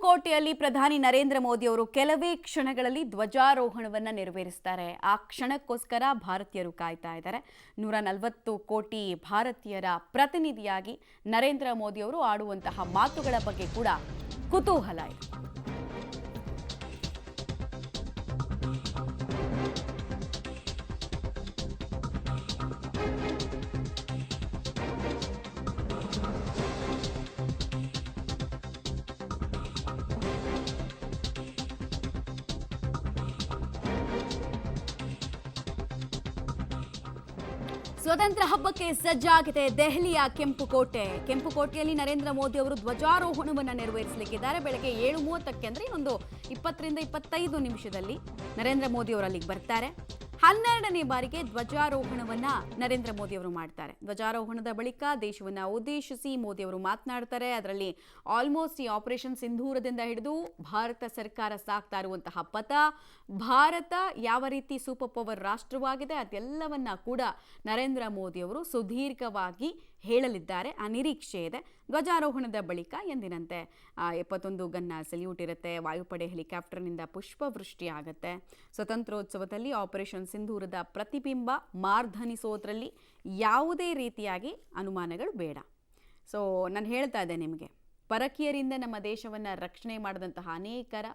ಕೆಂಪುಕೋಟೆಯಲ್ಲಿ ಪ್ರಧಾನಿ ನರೇಂದ್ರ ಮೋದಿ ಅವರು ಕೆಲವೇ ಕ್ಷಣಗಳಲ್ಲಿ ಧ್ವಜಾರೋಹಣವನ್ನು ನೆರವೇರಿಸುತ್ತಾರೆ. ಆ ಕ್ಷಣಕ್ಕೋಸ್ಕರ ಭಾರತೀಯರು ಕಾಯ್ತಾ ಇದ್ದಾರೆ. 140 ಕೋಟಿ ಭಾರತೀಯರ ಪ್ರತಿನಿಧಿಯಾಗಿ ನರೇಂದ್ರ ಮೋದಿ ಅವರು ಆಡುವಂತಹ ಮಾತುಗಳ ಬಗ್ಗೆ ಕೂಡ ಕುತೂಹಲ ಇದೆ. ಸ್ವತಂತ್ರ ಹಬ್ಬಕ್ಕೆ ಸಜ್ಜಾಗಿದೆ ದೆಹಲಿಯ ಕೆಂಪುಕೋಟೆಯಲ್ಲಿ ನರೇಂದ್ರ ಮೋದಿ ಅವರು ಧ್ವಜಾರೋಹಣವನ್ನು ನೆರವೇರಿಸಲಿಕ್ಕಿದ್ದಾರೆ. ಬೆಳಗ್ಗೆ 7:30ಕ್ಕೆ ಅಂದರೆ ಇನ್ನೊಂದು 20 ರಿಂದ 25 ನಿಮಿಷದಲ್ಲಿ ನರೇಂದ್ರ ಮೋದಿ ಅವರು ಅಲ್ಲಿಗೆ ಬರ್ತಾರೆ. 12ನೇ ಬಾರಿಗೆ ಧ್ವಜಾರೋಹಣವನ್ನ ನರೇಂದ್ರ ಮೋದಿ ಅವರು ಮಾಡ್ತಾರೆ. ಧ್ವಜಾರೋಹಣದ ಬಳಿಕ ದೇಶವನ್ನ ಉದ್ದೇಶಿಸಿ ಮೋದಿ ಅವರು ಮಾತನಾಡ್ತಾರೆ. ಅದರಲ್ಲಿ ಆಲ್ಮೋಸ್ಟ್ ಈ ಆಪರೇಷನ್ ಸಿಂಧೂರದಿಂದ ಹಿಡಿದು ಭಾರತ ಸರ್ಕಾರ ಸಾಕ್ತಾ ಇರುವಂತಹ ಪಥ, ಭಾರತ ಯಾವ ರೀತಿ ಸೂಪರ್ ಪವರ್ ರಾಷ್ಟ್ರವಾಗಿದೆ ಅದೆಲ್ಲವನ್ನ ಕೂಡ ನರೇಂದ್ರ ಮೋದಿ ಅವರು ಸುದೀರ್ಘವಾಗಿ ಹೇಳಲಿದ್ದಾರೆ. ಆ ನಿರೀಕ್ಷೆ ಇದೆ. ಧ್ವಜಾರೋಹಣದ ಬಳಿಕ ಎಂದಿನಂತೆ 71 ಗನ್ನ ಸಲ್ಯೂಟ್ ಇರುತ್ತೆ. ವಾಯುಪಡೆ ಹೆಲಿಕಾಪ್ಟರ್ನಿಂದ ಪುಷ್ಪವೃಷ್ಟಿ ಆಗುತ್ತೆ. ಸ್ವತಂತ್ರೋತ್ಸವದಲ್ಲಿ ಆಪರೇಷನ್ ಸಿಂಧೂರದ ಪ್ರತಿಬಿಂಬ ಮಾರ್ಧನಿಸೋದ್ರಲ್ಲಿ ಯಾವುದೇ ರೀತಿಯಾಗಿ ಅನುಮಾನಗಳು ಬೇಡ. ಸೊ ನಾನು ಹೇಳ್ತಾ ಇದ್ದೆ ನಿಮಗೆ, ಪರಕೀಯರಿಂದ ನಮ್ಮ ದೇಶವನ್ನು ರಕ್ಷಣೆ ಮಾಡಿದಂತಹ ಅನೇಕರ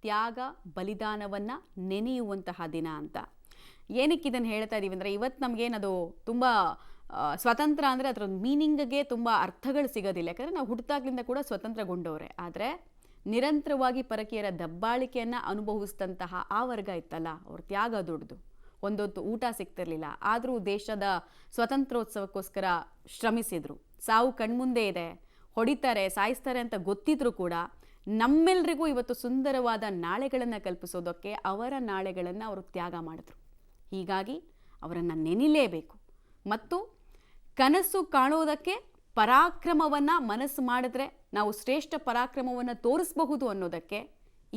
ತ್ಯಾಗ ಬಲಿದಾನವನ್ನು ನೆನೆಯುವಂತಹ ದಿನ ಅಂತ. ಏನಕ್ಕೆ ಇದನ್ನು ಹೇಳ್ತಾ ಇದ್ದೀವಿ ಅಂದರೆ, ಇವತ್ತು ನಮಗೇನದು ತುಂಬ ಸ್ವತಂತ್ರ ಅಂದರೆ ಅದರ ಮೀನಿಂಗ್ಗೆ ತುಂಬ ಅರ್ಥಗಳು ಸಿಗೋದಿಲ್ಲ. ಯಾಕಂದರೆ ನಾವು ಹುಟ್ಟಿದಾಗ್ಲಿಂದ ಕೂಡ ಸ್ವತಂತ್ರಗೊಂಡವ್ರೆ. ಆದರೆ ನಿರಂತರವಾಗಿ ಪರಕೀಯರ ದಬ್ಬಾಳಿಕೆಯನ್ನು ಅನುಭವಿಸಿದಂತಹ ಆ ವರ್ಗ ಇತ್ತಲ್ಲ, ಅವ್ರ ತ್ಯಾಗ ದೊಡ್ಡದು. ಒಂದೊತ್ತು ಊಟ ಸಿಗ್ತಿರ್ಲಿಲ್ಲ, ಆದರೂ ದೇಶದ ಸ್ವತಂತ್ರೋತ್ಸವಕ್ಕೋಸ್ಕರ ಶ್ರಮಿಸಿದರು. ಸಾವು ಕಣ್ಮುಂದೆ ಇದೆ, ಹೊಡಿತಾರೆ ಸಾಯಿಸ್ತಾರೆ ಅಂತ ಗೊತ್ತಿದ್ರೂ ಕೂಡ ನಮ್ಮೆಲ್ಲರಿಗೂ ಇವತ್ತು ಸುಂದರವಾದ ನಾಳೆಗಳನ್ನು ಕಲ್ಪಿಸೋದಕ್ಕೆ ಅವರ ನಾಳೆಗಳನ್ನು ಅವರು ತ್ಯಾಗ ಮಾಡಿದ್ರು. ಹೀಗಾಗಿ ಅವರನ್ನು ನೆನಿಲೇಬೇಕು. ಮತ್ತು ಕನಸು ಕಾಣೋದಕ್ಕೆ ಪರಾಕ್ರಮವನ್ನು ಮನಸ್ಸು ಮಾಡಿದ್ರೆ ನಾವು ಶ್ರೇಷ್ಠ ಪರಾಕ್ರಮವನ್ನು ತೋರಿಸಬಹುದು ಅನ್ನೋದಕ್ಕೆ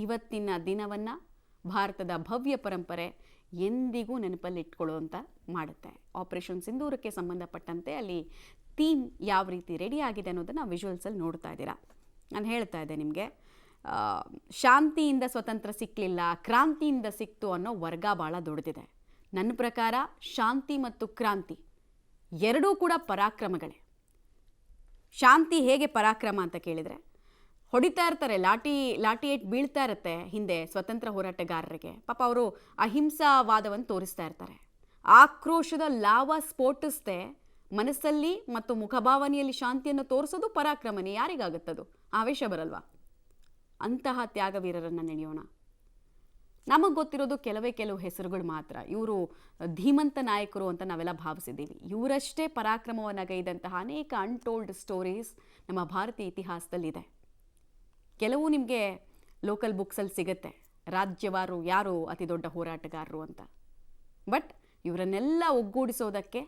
ಇವತ್ತಿನ ದಿನವನ್ನು ಭಾರತದ ಭವ್ಯ ಪರಂಪರೆ ಎಂದಿಗೂ ನೆನಪಲ್ಲಿ ಇಟ್ಕೊಳ್ಳುವಂತ ಮಾಡುತ್ತೆ. ಆಪರೇಷನ್ ಸಿಂಧೂರಕ್ಕೆ ಸಂಬಂಧಪಟ್ಟಂತೆ ಅಲ್ಲಿ ಥೀಮ್ ಯಾವ ರೀತಿ ರೆಡಿ ಆಗಿದೆ ಅನ್ನೋದನ್ನು ವಿಜುವಲ್ಸಲ್ಲಿ ನೋಡ್ತಾ ಇದ್ದೀರಾ. ನಾನು ಹೇಳ್ತಾ ಇದ್ದೆ ನಿಮಗೆ, ಶಾಂತಿಯಿಂದ ಸ್ವತಂತ್ರ ಸಿಕ್ಕಲಿಲ್ಲ, ಕ್ರಾಂತಿಯಿಂದ ಸಿಕ್ತು ಅನ್ನೋ ವರ್ಗ ಭಾಳ ದೊಡ್ಡದಿದೆ. ನನ್ನ ಪ್ರಕಾರ ಶಾಂತಿ ಮತ್ತು ಕ್ರಾಂತಿ ಎರಡೂ ಕೂಡ ಪರಾಕ್ರಮಗಳೇ. ಶಾಂತಿ ಹೇಗೆ ಪರಾಕ್ರಮ ಅಂತ ಕೇಳಿದರೆ, ಹೊಡಿತಾ ಇರ್ತಾರೆ, ಲಾಠಿ ಏಟ್ ಬೀಳ್ತಾ ಇರುತ್ತೆ ಹಿಂದೆ ಸ್ವತಂತ್ರ ಹೋರಾಟಗಾರರಿಗೆ. ಪಾಪ ಅವರು ಅಹಿಂಸಾವಾದವನ್ನು ತೋರಿಸ್ತಾ ಇರ್ತಾರೆ. ಆಕ್ರೋಶದ ಲಾವ ಸ್ಫೋಟಿಸ್ತೆ ಮನಸ್ಸಲ್ಲಿ ಮತ್ತು ಮುಖಭಾವನೆಯಲ್ಲಿ ಶಾಂತಿಯನ್ನು ತೋರಿಸೋದು ಪರಾಕ್ರಮನೇ. ಯಾರಿಗಾಗುತ್ತದು? ಆವೇಶ ಬರಲ್ವಾ? ಅಂತಹ ತ್ಯಾಗವೀರರನ್ನು ನೆನೆಯೋಣ. ನಮಗೆ ಗೊತ್ತಿರೋದು ಕೆಲವು ಹೆಸರುಗಳು ಮಾತ್ರ. ಇವರು ಧೀಮಂತ ನಾಯಕರು ಅಂತ ನಾವೆಲ್ಲ ಭಾವಿಸಿದ್ದೀವಿ. ಇವರಷ್ಟೇ ಪರಾಕ್ರಮವನ್ನು ಗೈದಂತಹ ಅನೇಕ ಅನ್ಟೋಲ್ಡ್ ಸ್ಟೋರೀಸ್ ನಮ್ಮ ಭಾರತೀಯ ಇತಿಹಾಸದಲ್ಲಿದೆ. ಕೆಲವು ನಿಮಗೆ ಲೋಕಲ್ ಬುಕ್ಸಲ್ಲಿ ಸಿಗುತ್ತೆ, ರಾಜ್ಯವಾರು ಯಾರು ಅತಿ ದೊಡ್ಡ ಹೋರಾಟಗಾರರು ಅಂತ. ಬಟ್ ಇವರನ್ನೆಲ್ಲ ಒಗ್ಗೂಡಿಸೋದಕ್ಕೆ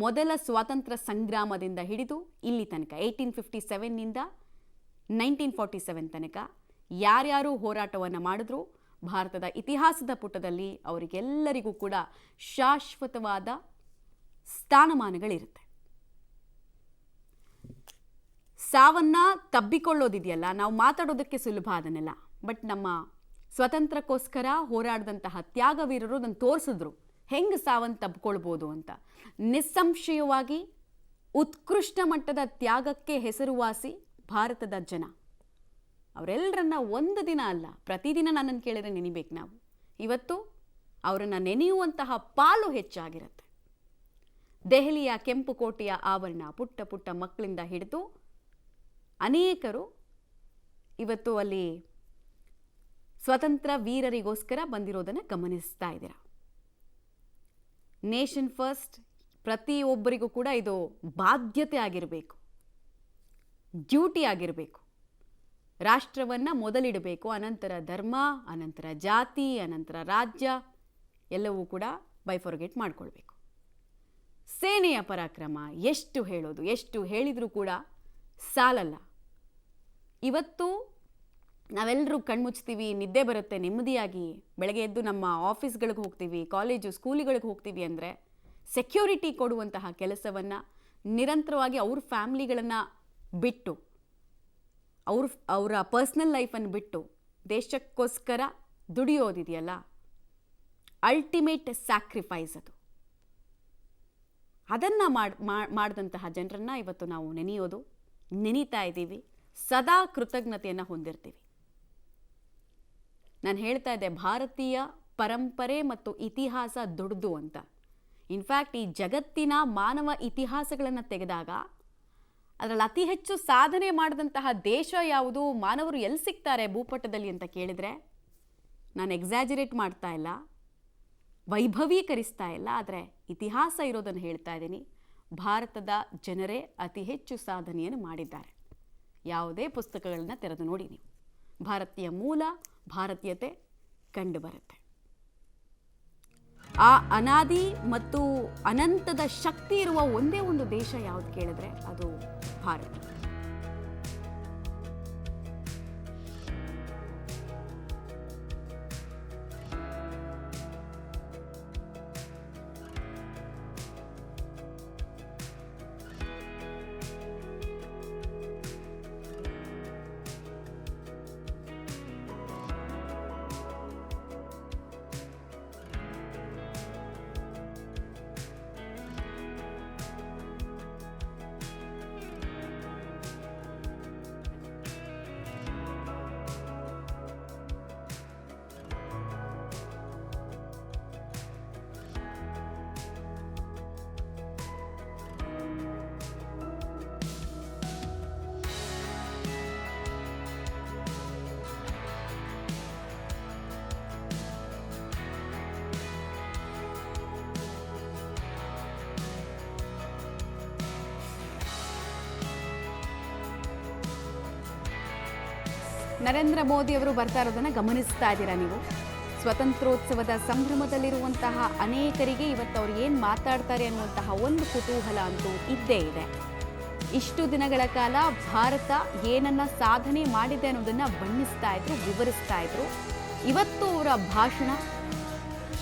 ಮೊದಲ ಸ್ವಾತಂತ್ರ್ಯ ಸಂಗ್ರಾಮದಿಂದ ಹಿಡಿದು ಇಲ್ಲಿ ತನಕ 1857ನಿಂದ 1947 ತನಕ ಯಾರ್ಯಾರು ಹೋರಾಟವನ್ನು ಮಾಡಿದ್ರು ಭಾರತದ ಇತಿಹಾಸದ ಪುಟದಲ್ಲಿ ಅವರಿಗೆಲ್ಲರಿಗೂ ಕೂಡ ಶಾಶ್ವತವಾದ ಸ್ಥಾನಮಾನಗಳಿರುತ್ತೆ. ಸಾವನ್ನ ತಬ್ಬಿಕೊಳ್ಳೋದಿದೆಯಲ್ಲ, ನಾವು ಮಾತಾಡೋದಕ್ಕೆ ಸುಲಭ ಅದನ್ನೆಲ್ಲ. ಬಟ್ ನಮ್ಮ ಸ್ವತಂತ್ರಕ್ಕೋಸ್ಕರ ಹೋರಾಡಿದಂತಹ ತ್ಯಾಗವೀರರು ಅದನ್ನು ತೋರಿಸಿದ್ರು, ಹೆಂಗೆ ಸಾವನ್ನು ತಬ್ಕೊಳ್ಬೋದು ಅಂತ. ನಿಸ್ಸಂಶಯವಾಗಿ ಉತ್ಕೃಷ್ಟ ಮಟ್ಟದ ತ್ಯಾಗಕ್ಕೆ ಹೆಸರುವಾಸಿ ಭಾರತದ ಜನ. ಅವರೆಲ್ಲರನ್ನ ಒಂದು ದಿನ ಅಲ್ಲ, ಪ್ರತಿದಿನ ನನ್ನನ್ನು ಕೇಳಿದರೆ ನೆನಿಬೇಕು ನಾವು. ಇವತ್ತು ಅವರನ್ನು ನೆನೆಯುವಂತಹ ಪಾಲು ಹೆಚ್ಚಾಗಿರುತ್ತೆ. ದೆಹಲಿಯ ಕೆಂಪುಕೋಟೆಯ ಆವರಣ ಪುಟ್ಟ ಪುಟ್ಟ ಮಕ್ಕಳಿಂದ ಹಿಡಿದು ಅನೇಕರು ಇವತ್ತು ಅಲ್ಲಿ ಸ್ವತಂತ್ರ ವೀರರಿಗೋಸ್ಕರ ಬಂದಿರೋದನ್ನು ಗಮನಿಸ್ತಾ ಇದ್ದೀರಾ. ನೇಷನ್ ಫಸ್ಟ್, ಪ್ರತಿಯೊಬ್ಬರಿಗೂ ಕೂಡ ಇದು ಬಾಧ್ಯತೆ ಆಗಿರಬೇಕು, ಡ್ಯೂಟಿ ಆಗಿರಬೇಕು. ರಾಷ್ಟ್ರವನ್ನು ಮೊದಲಿಡಬೇಕು, ಅನಂತರ ಧರ್ಮ, ಅನಂತರ ಜಾತಿ, ಅನಂತರ ರಾಜ್ಯ ಎಲ್ಲವೂ ಕೂಡ ಬೈಫರ್ಗೆಟ್ ಮಾಡಿಕೊಳ್ಬೇಕು. ಸೇನೆಯ ಪರಾಕ್ರಮ ಎಷ್ಟು ಹೇಳೋದು, ಎಷ್ಟು ಹೇಳಿದರೂ ಕೂಡ ಸಾಲಲ್ಲ. ಇವತ್ತು ನಾವೆಲ್ಲರೂ ಕಣ್ಮುಚ್ತೀವಿ, ನಿದ್ದೆ ಬರುತ್ತೆ, ನೆಮ್ಮದಿಯಾಗಿ ಬೆಳಗ್ಗೆ ಎದ್ದು ನಮ್ಮ ಆಫೀಸ್ಗಳಿಗೆ ಹೋಗ್ತೀವಿ, ಕಾಲೇಜು ಸ್ಕೂಲಿಗಳಿಗೆ ಹೋಗ್ತೀವಿ ಅಂದರೆ ಸೆಕ್ಯೂರಿಟಿ ಕೊಡುವಂತಹ ಕೆಲಸವನ್ನು ನಿರಂತರವಾಗಿ ಅವ್ರ ಫ್ಯಾಮ್ಲಿಗಳನ್ನು ಬಿಟ್ಟು ಅವರ ಪರ್ಸ್ನಲ್ ಲೈಫನ್ನು ಬಿಟ್ಟು ದೇಶಕ್ಕೋಸ್ಕರ ದುಡಿಯೋದಿದೆಯಲ್ಲ, ಅಲ್ಟಿಮೇಟ್ ಸ್ಯಾಕ್ರಿಫೈಸ್ ಅದು. ಅದನ್ನು ಮಾಡಿದಂತಹ ಜನರನ್ನು ಇವತ್ತು ನಾವು ನೆನೀತಾ ಇದ್ದೀವಿ, ಸದಾ ಕೃತಜ್ಞತೆಯನ್ನು ಹೊಂದಿರ್ತೀವಿ. ನಾನು ಹೇಳ್ತಾ ಇದ್ದೆ, ಭಾರತೀಯ ಪರಂಪರೆ ಮತ್ತು ಇತಿಹಾಸ ದೊಡ್ಡದು ಅಂತ. ಇನ್ಫ್ಯಾಕ್ಟ್ ಈ ಜಗತ್ತಿನ ಮಾನವ ಇತಿಹಾಸಗಳನ್ನು ತೆಗೆದಾಗ ಅದರಲ್ಲಿ ಅತಿ ಹೆಚ್ಚು ಸಾಧನೆ ಮಾಡಿದಂತಹ ದೇಶ ಯಾವುದು, ಮಾನವರು ಎಲ್ಲಿ ಸಿಗ್ತಾರೆ ಭೂಪಟದಲ್ಲಿ ಅಂತ ಕೇಳಿದರೆ, ನಾನು ಎಕ್ಸಾಜರೇಟ್ ಮಾಡ್ತಾ ಇಲ್ಲ, ವೈಭವೀಕರಿಸ್ತಾ ಇಲ್ಲ, ಆದರೆ ಇತಿಹಾಸ ಇರೋದನ್ನು ಹೇಳ್ತಾ ಇದ್ದೀನಿ. ಭಾರತದ ಜನರೇ ಅತಿ ಹೆಚ್ಚು ಸಾಧನೆಯನ್ನು ಮಾಡಿದ್ದಾರೆ. ಯಾವುದೇ ಪುಸ್ತಕಗಳನ್ನ ತೆರೆದು ನೋಡಿ ನೀವು, ಭಾರತೀಯ ಮೂಲ, ಭಾರತೀಯತೆ ಕಂಡು ಬರುತ್ತೆ. ಆ ಅನಾದಿ ಮತ್ತು ಅನಂತದ ಶಕ್ತಿ ಇರುವ ಒಂದೇ ಒಂದು ದೇಶ ಯಾವುದು ಕೇಳಿದ್ರೆ ಅದು ಭಾರತ. ನರೇಂದ್ರ ಮೋದಿ ಅವರು ಬರ್ತಾ ಇರೋದನ್ನು ಗಮನಿಸ್ತಾ ಇದ್ದೀರಾ ನೀವು. ಸ್ವತಂತ್ರೋತ್ಸವದ ಸಂಭ್ರಮದಲ್ಲಿರುವಂತಹ ಅನೇಕರಿಗೆ ಇವತ್ತು ಅವ್ರು ಏನು ಮಾತಾಡ್ತಾರೆ ಅನ್ನುವಂತಹ ಒಂದು ಕುತೂಹಲ ಅಂತೂ ಇದ್ದೇ ಇದೆ. ಇಷ್ಟು ದಿನಗಳ ಕಾಲ ಭಾರತ ಏನನ್ನ ಸಾಧನೆ ಮಾಡಿದೆ ಅನ್ನೋದನ್ನು ಬಣ್ಣಿಸ್ತಾ ಇದ್ರು, ವಿವರಿಸ್ತಾ ಇದ್ರು. ಇವತ್ತು ಅವರ ಭಾಷಣ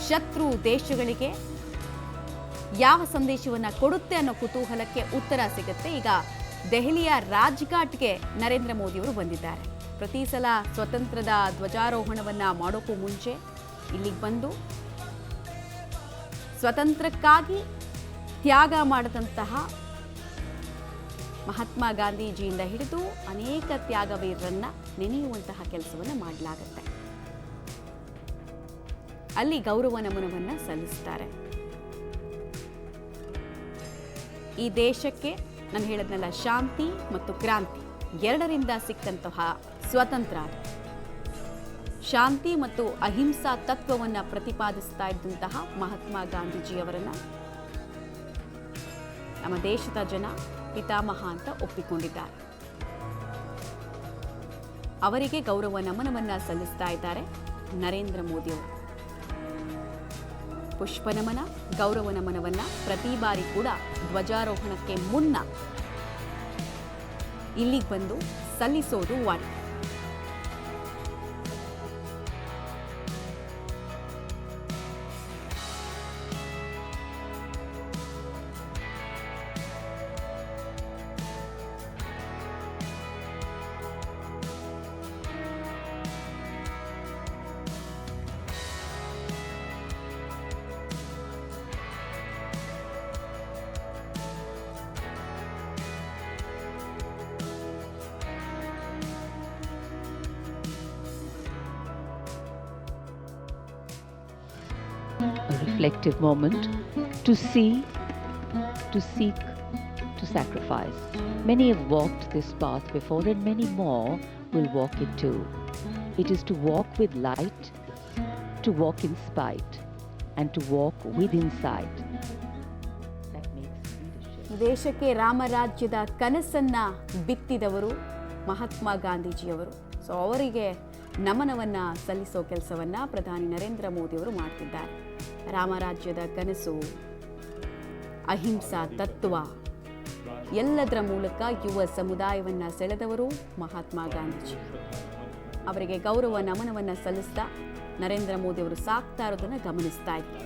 ಶತ್ರು ದೇಶಗಳಿಗೆ ಯಾವ ಸಂದೇಶವನ್ನು ಕೊಡುತ್ತೆ ಅನ್ನೋ ಕುತೂಹಲಕ್ಕೆ ಉತ್ತರ ಸಿಗುತ್ತೆ. ಈಗ ದೆಹಲಿಯ ರಾಜ್ಘಾಟ್ಗೆ ನರೇಂದ್ರ ಮೋದಿಯವರು ಬಂದಿದ್ದಾರೆ. ಪ್ರತಿ ಸಲ ಸ್ವತಂತ್ರದ ಧ್ವಜಾರೋಹಣವನ್ನು ಮಾಡೋಕ್ಕೂ ಮುಂಚೆ ಇಲ್ಲಿಗೆ ಬಂದು ಸ್ವತಂತ್ರಕ್ಕಾಗಿ ತ್ಯಾಗ ಮಾಡಿದಂತಹ ಮಹಾತ್ಮ ಗಾಂಧೀಜಿಯಿಂದ ಹಿಡಿದು ಅನೇಕ ತ್ಯಾಗವೀರರನ್ನ ನೆನೆಯುವಂತಹ ಕೆಲಸವನ್ನು ಮಾಡಲಾಗುತ್ತೆ. ಅಲ್ಲಿ ಗೌರವ ನಮನವನ್ನು ಸಲ್ಲಿಸ್ತಾರೆ. ಈ ದೇಶಕ್ಕೆ ನಾನು ಹೇಳಿದ್ನಲ್ಲ, ಶಾಂತಿ ಮತ್ತು ಕ್ರಾಂತಿ ಎರಡರಿಂದ ಸಿಕ್ಕಂತಹ ಸ್ವತಂತ್ರ. ಶಾಂತಿ ಮತ್ತು ಅಹಿಂಸಾ ತತ್ವವನ್ನು ಪ್ರತಿಪಾದಿಸ್ತಾ ಇದ್ದಂತಹ ಮಹಾತ್ಮ ಗಾಂಧೀಜಿಯವರನ್ನ ನಮ್ಮ ದೇಶದ ಜನ ಪಿತಾಮಹ ಅಂತ ಒಪ್ಪಿಕೊಂಡಿದ್ದಾರೆ. ಅವರಿಗೆ ಗೌರವ ನಮನವನ್ನು ಸಲ್ಲಿಸ್ತಾ ಇದ್ದಾರೆ ನರೇಂದ್ರ ಮೋದಿಯವರು. ಪುಷ್ಪ ನಮನ, ಗೌರವ ನಮನವನ್ನ ಪ್ರತಿ ಬಾರಿ ಕೂಡ ಧ್ವಜಾರೋಹಣಕ್ಕೆ ಮುನ್ನ ಇಲ್ಲಿಗೆ ಬಂದು ಸಲ್ಲಿಸೋದು ವಾಡಿಕೆ. A reflective moment to see, to seek, to sacrifice. Many have walked this path before and many more will walk it too. It is to walk with light, to walk in spite, and to walk with insight. That makes leadership. ದೇಶಕ್ಕೆ ರಾಮರಾಜ್ಯದ ಕನಸನ್ನ ಬಿತ್ತಿದವರು ಮಹಾತ್ಮ ಗಾಂಧೀಜಿಯವರು. So ಅವರಿಗೆ ನಮನವನ್ನು ಸಲ್ಲಿಸೋ ಕೆಲಸವನ್ನು ಪ್ರಧಾನಿ ನರೇಂದ್ರ ಮೋದಿಯವರು ಮಾಡ್ತಿದ್ದಾರೆ. ರಾಮರಾಜ್ಯದ ಕನಸು, ಅಹಿಂಸಾ ತತ್ವ ಎಲ್ಲದರ ಮೂಲಕ ಯುವ ಸಮುದಾಯವನ್ನು ಸೆಳೆದವರು ಮಹಾತ್ಮ ಗಾಂಧೀಜಿ. ಅವರಿಗೆ ಗೌರವ ನಮನವನ್ನು ಸಲ್ಲಿಸ್ತಾ ನರೇಂದ್ರ ಮೋದಿಯವರು ಸಾಕ್ತಾ ಇರೋದನ್ನು ಗಮನಿಸ್ತಾ ಇದ್ವಿ.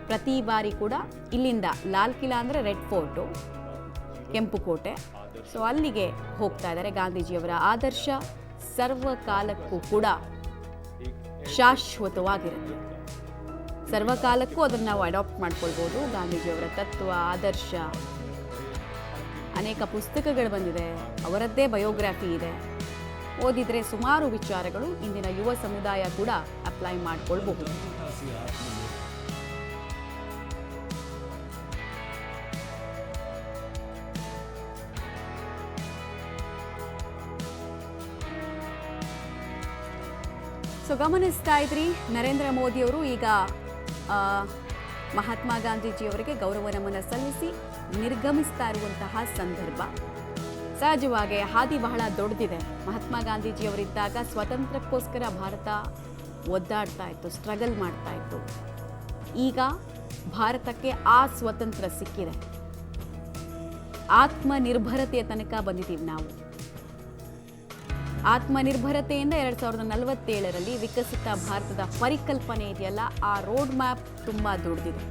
ಪ್ರತಿ ಬಾರಿ ಕೂಡ ಇಲ್ಲಿಂದ ಲಾಲ್ ಕಿಲಾ ಅಂದರೆ ರೆಡ್ ಫೋರ್ಟು, ಕೆಂಪು ಕೋಟೆ, ಸೊ ಅಲ್ಲಿಗೆ ಹೋಗ್ತಾ ಇದ್ದಾರೆ. ಗಾಂಧೀಜಿಯವರ ಆದರ್ಶ ಸರ್ವಕಾಲಕ್ಕೂ ಕೂಡ ಶಾಶ್ವತವಾಗಿರುತ್ತೆ. ಸರ್ವಕಾಲಕ್ಕೂ ಅದನ್ನು ನಾವು ಅಡಾಪ್ಟ್ ಮಾಡ್ಕೊಳ್ಬೋದು. ಗಾಂಧೀಜಿಯವರ ತತ್ವ, ಆದರ್ಶ, ಅನೇಕ ಪುಸ್ತಕಗಳು ಬಂದಿದೆ, ಅವರದ್ದೇ ಬಯೋಗ್ರಫಿ ಇದೆ. ಓದಿದರೆ ಸುಮಾರು ವಿಚಾರಗಳು ಇಂದಿನ ಯುವ ಸಮುದಾಯ ಕೂಡ ಅಪ್ಲೈ ಮಾಡ್ಕೊಳ್ಬಹುದು. ಸೊ ಗಮನಿಸ್ತಾ ಇದ್ರಿ, ನರೇಂದ್ರ ಮೋದಿಯವರು ಈಗ ಮಹಾತ್ಮ ಗಾಂಧೀಜಿಯವರಿಗೆ ಗೌರವ ನಮನ ಸಲ್ಲಿಸಿ ನಿರ್ಗಮಿಸ್ತಾ ಇರುವಂತಹ ಸಂದರ್ಭ. ಸಹಜವಾಗಿ ಹಾದಿ ಬಹಳ ದೊಡ್ಡದಿದೆ. ಮಹಾತ್ಮ ಗಾಂಧೀಜಿಯವರಿದ್ದಾಗ ಸ್ವಾತಂತ್ರ್ಯಕ್ಕೋಸ್ಕರ ಭಾರತ ಒದ್ದಾಡ್ತಾ ಇತ್ತು, ಸ್ಟ್ರಗಲ್ ಮಾಡ್ತಾ ಇತ್ತು. ಈಗ ಭಾರತಕ್ಕೆ ಆ ಸ್ವತಂತ್ರ ಸಿಕ್ಕಿದೆ. ಆತ್ಮನಿರ್ಭರತೆಯ ತನಕ ಬಂದಿದ್ದೀವಿ ನಾವು. ಆತ್ಮನಿರ್ಭರತೆಯಿಂದ 2047ರಲ್ಲಿ ವಿಕಸಿತ ಭಾರತದ ಪರಿಕಲ್ಪನೆ ಇದೆಯಲ್ಲ, ಆ ರೋಡ್ ಮ್ಯಾಪ್ ತುಂಬ ದೊಡ್ಡದಿದೆ.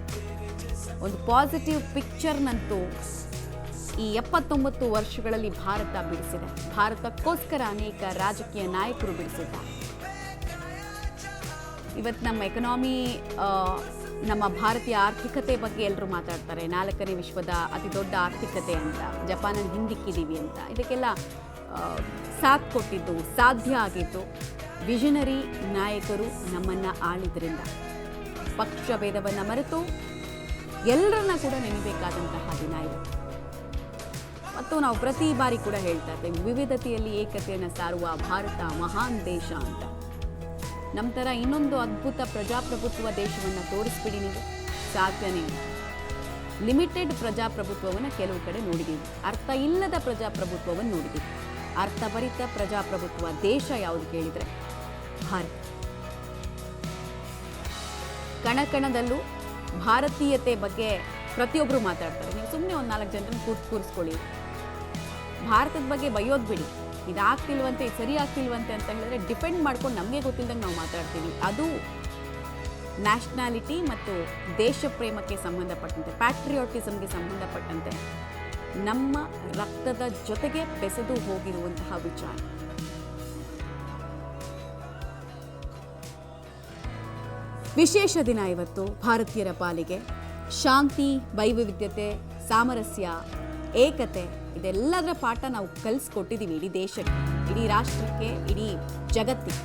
ಒಂದು ಪಾಸಿಟಿವ್ ಪಿಕ್ಚರ್ನಂತೂ ಈ 79 ವರ್ಷಗಳಲ್ಲಿ ಭಾರತ ಬಿಡಿಸಿದೆ. ಭಾರತಕ್ಕೋಸ್ಕರ ಅನೇಕ ರಾಜಕೀಯ ನಾಯಕರು ಬಿಡಿಸಿದ್ದಾರೆ. ಇವತ್ತು ನಮ್ಮ ಎಕನಾಮಿ, ನಮ್ಮ ಭಾರತೀಯ ಆರ್ಥಿಕತೆ ಬಗ್ಗೆ ಎಲ್ಲರೂ ಮಾತಾಡ್ತಾರೆ. 4ನೇ ವಿಶ್ವದ ಅತಿ ದೊಡ್ಡ ಆರ್ಥಿಕತೆ ಅಂತ, ಜಪಾನನ್ನು ಹಿಂದಿಕ್ಕಿದ್ದೀವಿ ಅಂತ. ಇದಕ್ಕೆಲ್ಲ ಸಾಥ್ ಕೊಟ್ಟಿದ್ದು, ಸಾಧ್ಯ ಆಗಿದ್ದು ವಿಷನರಿ ನಾಯಕರು ನಮ್ಮನ್ನು ಆಳಿದ್ರಿಂದ. ಪಕ್ಷ ಭೇದವನ್ನು ಮರೆತು ಎಲ್ಲರನ್ನ ಕೂಡ ನೆನಬೇಕಾದಂತಹ ದಿನ ಇದು. ಮತ್ತು ನಾವು ಪ್ರತಿ ಬಾರಿ ಕೂಡ ಹೇಳ್ತಾ ಇದ್ದೇವೆ, ವಿವಿಧತೆಯಲ್ಲಿ ಏಕತೆಯನ್ನು ಸಾರುವ ಭಾರತ ಮಹಾನ್ ದೇಶ ಅಂತ. ನಮ್ಮ ಥರ ಇನ್ನೊಂದು ಅದ್ಭುತ ಪ್ರಜಾಪ್ರಭುತ್ವ ದೇಶವನ್ನು ತೋರಿಸ್ಬಿಡಿ ನೀವು, ಸಾಧ್ಯನೇ ಇಲ್ಲ. ಲಿಮಿಟೆಡ್ ಪ್ರಜಾಪ್ರಭುತ್ವವನ್ನು ಕೆಲವು ಕಡೆ ನೋಡಿದ್ದೀವಿ, ಅರ್ಥ ಇಲ್ಲದ ಪ್ರಜಾಪ್ರಭುತ್ವವನ್ನು ನೋಡಿದ್ದೀವಿ. ಅರ್ಥಭರಿತ ಪ್ರಜಾಪ್ರಭುತ್ವ ದೇಶ ಯಾವುದು ಕೇಳಿದರೆ ಭಾರತ. ಕಣಕಣದಲ್ಲೂ ಭಾರತೀಯತೆ ಬಗ್ಗೆ ಪ್ರತಿಯೊಬ್ಬರು ಮಾತಾಡ್ತಾರೆ. ನೀವು ಸುಮ್ಮನೆ ಒಂದು 4 ಜನರನ್ನು ಕೂರಿಸ್ಕೊಳ್ಳಿ. ಭಾರತದ ಬಗ್ಗೆ ಬೈಯೋದು ಬಿಡಿ, ಇದಾಗ್ತಿಲ್ವಂತೆ, ಇದು ಸರಿ ಆಗ್ತಿಲ್ವಂತೆ ಅಂತ ಹೇಳಿದ್ರೆ ಡಿಪೆಂಡ್ ಮಾಡ್ಕೊಂಡು ನಮಗೆ ಗೊತ್ತಿಲ್ಲದಂಗೆ ನಾವು ಮಾತಾಡ್ತೀವಿ. ಅದು ನ್ಯಾಷನಾಲಿಟಿ ಮತ್ತು ದೇಶ ಪ್ರೇಮಕ್ಕೆ ಸಂಬಂಧಪಟ್ಟಂತೆ, ಪ್ಯಾಟ್ರಿಯಾಟಿಸಮ್ಗೆ ಸಂಬಂಧಪಟ್ಟಂತೆ ನಮ್ಮ ರಕ್ತದ ಜೊತೆಗೆ ಬೆಸೆದು ಹೋಗಿರುವಂತಹ ವಿಚಾರ. ವಿಶೇಷ ದಿನ ಇವತ್ತು ಭಾರತೀಯರ ಪಾಲಿಗೆ. ಶಾಂತಿ, ವೈವಿಧ್ಯತೆ, ಸಾಮರಸ್ಯ, ಏಕತೆ ಇದೆಲ್ಲದರ ಪಾಠ ನಾವು ಕಲಿಸ್ಕೊಟ್ಟಿದ್ದೀವಿ ಇಡೀ ದೇಶಕ್ಕೆ, ಇಡೀ ರಾಷ್ಟ್ರಕ್ಕೆ, ಇಡೀ ಜಗತ್ತಿಗೆ.